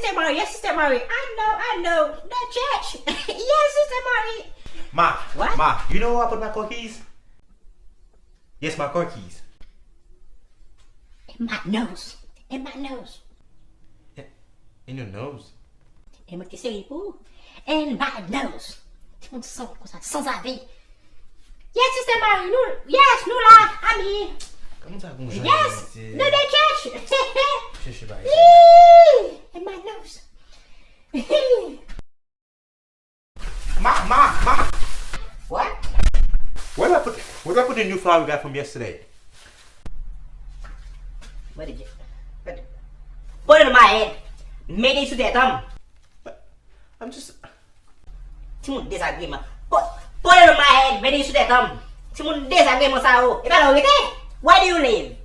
Sister Mary. Yes, Sister Mary. I know. The church. Yes, Sister Mary. Ma. What? Ma, you know where I put my car keys? Yes, my car keys. In my nose. In my nose. In your nose. Et moi, qu'est-ce que pour? In my nose. Tu montes sans avis. Yes, Sister Mary. Yes, nous là, amis. Comment ça vous Yes, no, the church. Je sais pas. In my nose. Ma. What? Where do I put the new flower we got from yesterday? Where did you? Put it in my head. Mets des sous tes tombes. I'm just... Tu m'as désagrément. Put it in my head. Mets des sous tes tombes. Tu m'as désagrément ça. Et pas la vérité. Where do you live?